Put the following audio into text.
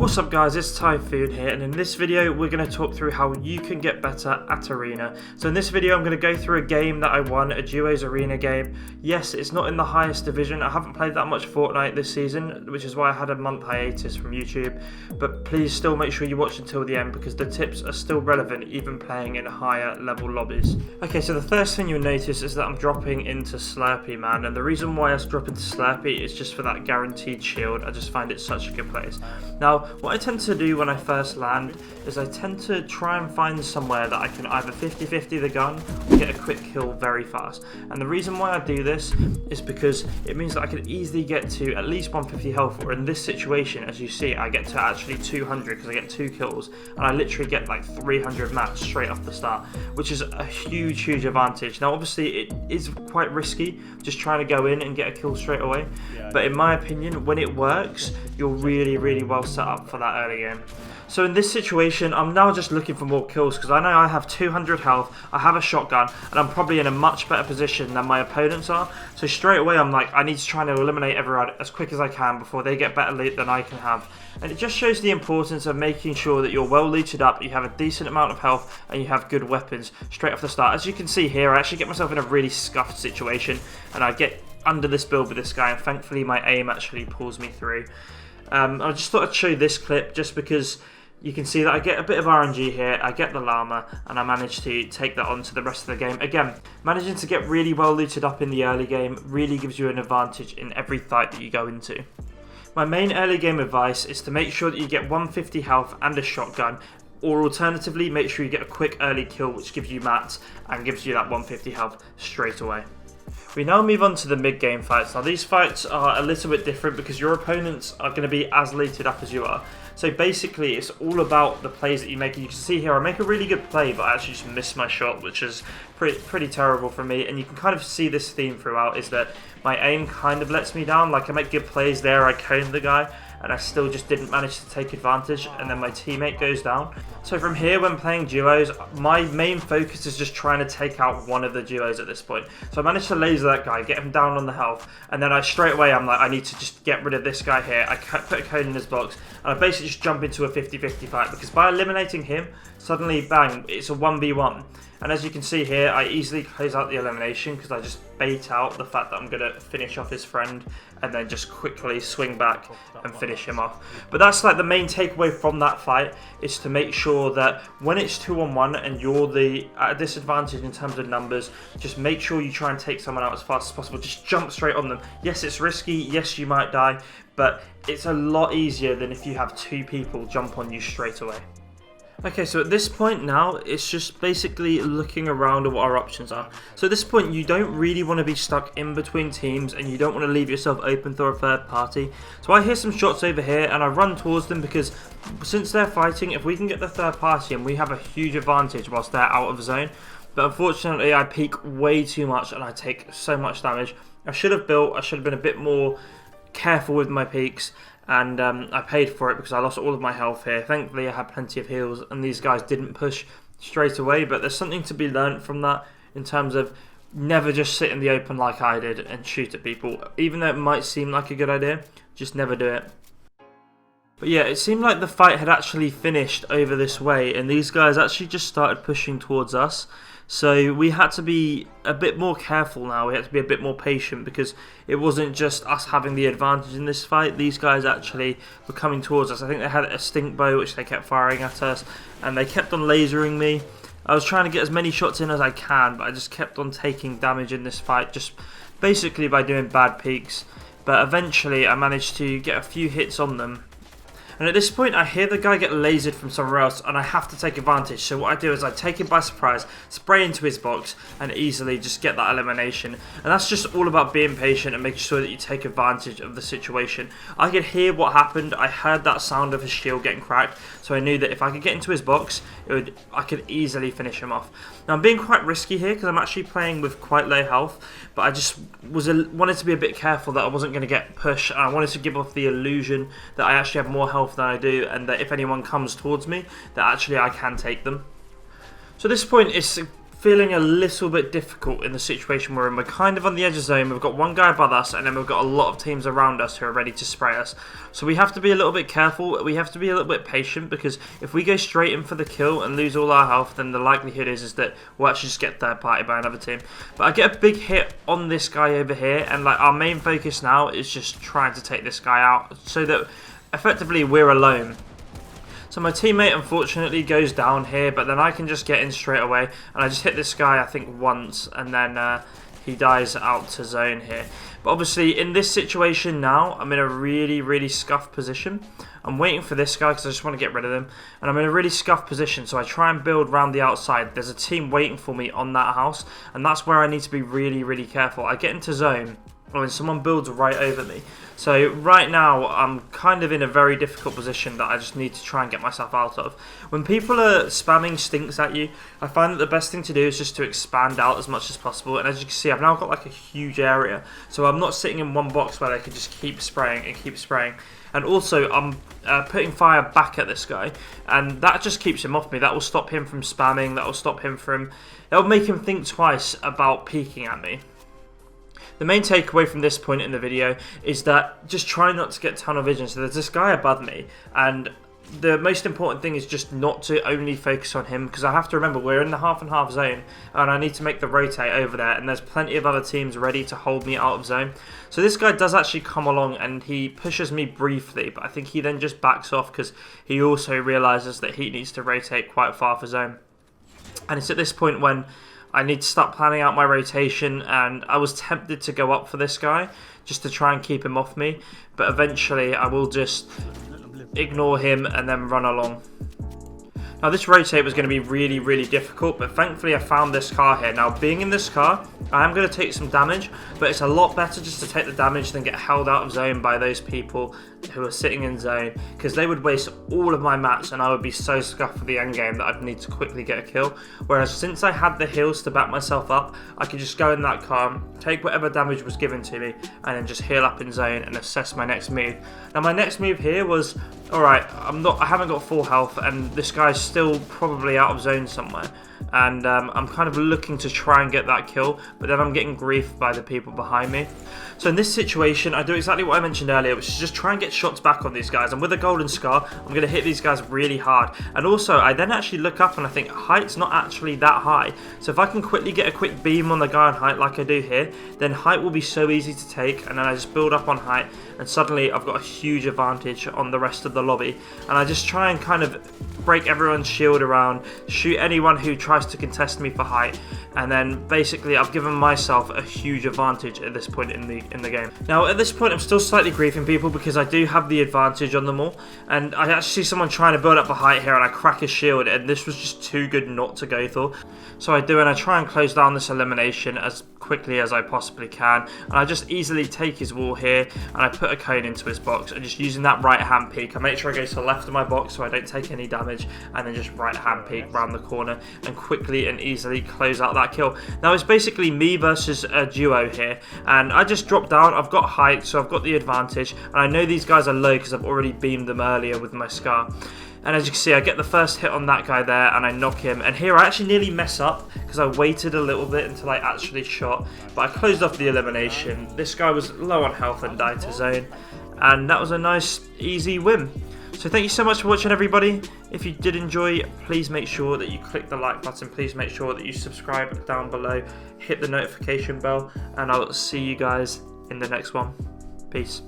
What's up guys, it's Typhoon here, and in this video we're going to talk through how you can get better at Arena. So in this video I'm going to go through a game that I won, a duos arena game. Yes, it's not in the highest division. I haven't played that much Fortnite this season, which is why I had a month hiatus from YouTube, but please still make sure you watch until the end because the tips are still relevant even playing in higher level lobbies. Okay, so the first thing you'll notice is that I'm dropping into Slurpee, man, and the reason why I drop into Slurpee is just for that guaranteed shield. I just find it such a good place. Now, what I tend to do when I first land is I tend to try and find somewhere that I can either 50-50 the gun or get a quick kill very fast. And the reason why I do this is because it means that I can easily get to at least 150 health, or in this situation, as you see, I get to actually 200 because I get 2 kills, and I literally get like 300 mats straight off the start, which is a huge advantage. Now obviously it is quite risky just trying to go in and get a kill straight away, but in my opinion, when it works, you're really well set up for that early game. So in this situation, I'm now just looking for more kills because I know I have 200 health, I have a shotgun, and I'm probably in a much better position than my opponents are. So straight away I'm like, I need to try and eliminate everyone as quick as I can before they get better loot than I can have. And it just shows the importance of making sure that you're well looted up, you have a decent amount of health, and you have good weapons straight off the start. As you can see here, I actually get myself in a really scuffed situation, and I get under this build with this guy, and thankfully my aim actually pulls me through. I just thought I'd show you this clip just because you can see that I get a bit of RNG here, I get the llama, and I manage to take that on to the rest of the game. Again, managing to get really well looted up in the early game really gives you an advantage in every fight that you go into. My main early game advice is to make sure that you get 150 health and a shotgun, or alternatively make sure you get a quick early kill which gives you mats and gives you that 150 health straight away. We now move on to the mid-game fights. Now these fights are a little bit different because your opponents are going to be as looted up as you are. So basically it's all about the plays that you make. You can see here I make a really good play, but I actually just miss my shot, which is pretty terrible for me. And you can kind of see this theme throughout, is that my aim kind of lets me down. Like I make good plays there, I cone the guy, and I still just didn't manage to take advantage, and then my teammate goes down. So from here, when playing duos, my main focus is just trying to take out one of the duos at this point. So I managed to laser that guy, get him down on the health, and then straight away I'm like, I need to just get rid of this guy here. I put a cone in his box, and I basically just jump into a 50-50 fight, because by eliminating him, suddenly bang, it's a 1v1. And as you can see here, I easily close out the elimination because I just bait out the fact that I'm going to finish off his friend and then just quickly swing back and finish him off. But that's like the main takeaway from that fight, is to make sure that when it's 2-on-1 and you're at a disadvantage in terms of numbers, just make sure you try and take someone out as fast as possible. Just jump straight on them. Yes, it's risky. Yes, you might die, but it's a lot easier than if you have 2 people jump on you straight away. Okay, so at this point now, it's just basically looking around at what our options are. So at this point, you don't really want to be stuck in between teams, and you don't want to leave yourself open for a third party. So I hear some shots over here, and I run towards them because since they're fighting, if we can get the third party, and we have a huge advantage whilst they're out of zone. But unfortunately, I peek way too much, and I take so much damage. I should have been a bit more careful with my peeks. And I paid for it because I lost all of my health here. Thankfully I had plenty of heals and these guys didn't push straight away, but there's something to be learnt from that in terms of never just sit in the open like I did and shoot at people. Even though it might seem like a good idea, just never do it. But yeah, it seemed like the fight had actually finished over this way, and these guys actually just started pushing towards us. So we had to be a bit more careful now, we had to be a bit more patient because it wasn't just us having the advantage in this fight. These guys actually were coming towards us. I think they had a stink bow which they kept firing at us, and they kept on lasering me. I was trying to get as many shots in as I can, but I just kept on taking damage in this fight, just basically by doing bad peeks. But eventually I managed to get a few hits on them. And at this point I hear the guy get lasered from somewhere else, and I have to take advantage. So what I do is I take him by surprise, spray into his box, and easily just get that elimination. And that's just all about being patient and making sure that you take advantage of the situation. I could hear what happened. I heard that sound of his shield getting cracked, so I knew that if I could get into his box, I could easily finish him off. Now I'm being quite risky here because I'm actually playing with quite low health, but I just wanted to be a bit careful that I wasn't going to get pushed, and I wanted to give off the illusion that I actually have more health than I do, and that if anyone comes towards me, that actually I can take them. So at this point it's feeling a little bit difficult in the situation we're in. We're kind of on the edge of zone. We've got one guy above us, and then we've got a lot of teams around us who are ready to spray us. So we have to be a little bit careful. We have to be a little bit patient, because if we go straight in for the kill and lose all our health, then the likelihood is that we'll actually just get third party by another team. But I get a big hit on this guy over here, and like our main focus now is just trying to take this guy out so that effectively we're alone. So my teammate unfortunately goes down here, but then I can just get in straight away, and I just hit this guy I think once, and then he dies out to zone here. But obviously in this situation now, I'm in a really scuffed position. I'm waiting for this guy because I just want to get rid of him, and I'm in a really scuffed position, so I try and build around the outside. There's a team waiting for me on that house, and that's where I need to be really careful. I get into zone when someone builds right over me. So right now I'm kind of in a very difficult position that I just need to try and get myself out of. When people are spamming stinks at you, I find that the best thing to do is just to expand out as much as possible. And as you can see, I've now got like a huge area, so I'm not sitting in one box where they can just keep spraying and keep spraying. And also I'm putting fire back at this guy, and that just keeps him off me. That will stop him from spamming, that will make him think twice about peeking at me. The main takeaway from this point in the video is that just try not to get tunnel vision. So there's this guy above me, and the most important thing is just not to only focus on him, because I have to remember we're in the half and half zone, and I need to make the rotate over there, and there's plenty of other teams ready to hold me out of zone. So this guy does actually come along and he pushes me briefly, but I think he then just backs off because he also realizes that he needs to rotate quite far for zone. And it's at this point when I need to start planning out my rotation, and I was tempted to go up for this guy just to try and keep him off me, but eventually I will just ignore him and then run along. Now this rotate was going to be really difficult, but thankfully I found this car here. Now being in this car, I am going to take some damage, but it's a lot better just to take the damage than get held out of zone by those people who are sitting in zone, because they would waste all of my mats and I would be so scuffed for the end game that I'd need to quickly get a kill. Whereas since I had the heals to back myself up, I could just go in that car, take whatever damage was given to me, and then just heal up in zone and assess my next move. Now my next move here was, alright, I haven't got full health, and this guy's still probably out of zone somewhere, and I'm kind of looking to try and get that kill, but then I'm getting griefed by the people behind me. So in this situation, I do exactly what I mentioned earlier, which is just try and get shots back on these guys, and with a golden scar, I'm going to hit these guys really hard. And also, I then actually look up and I think height's not actually that high, so if I can quickly get a quick beam on the guy on height like I do here, then height will be so easy to take, and then I just build up on height, and suddenly I've got a huge advantage on the rest of the lobby. And I just try and kind of break everyone's shield around, shoot anyone who tries to contest me for height, and then basically I've given myself a huge advantage at this point in the game. Now at this point I'm still slightly griefing people because I do have the advantage on them all, and I actually see someone trying to build up a height here and I crack his shield, and this was just too good not to go for. So I do, and I try and close down this elimination as quickly as I possibly can, and I just easily take his wall here and I put a cone into his box, and just using that right hand peek I make sure I go to the left of my box so I don't take any damage, and then just right hand peek round the corner and quickly and easily close out that kill. Now it's basically me versus a duo here, and I just drop down. I've got height, so I've got the advantage, and I know these guys are low because I've already beamed them earlier with my scar. And as you can see, I get the first hit on that guy there and I knock him. And here I actually nearly mess up because I waited a little bit until I actually shot. But I closed off the elimination. This guy was low on health and died to zone. And that was a nice, easy win. So thank you so much for watching, everybody. If you did enjoy, please make sure that you click the like button. Please make sure that you subscribe down below. Hit the notification bell. And I'll see you guys in the next one. Peace.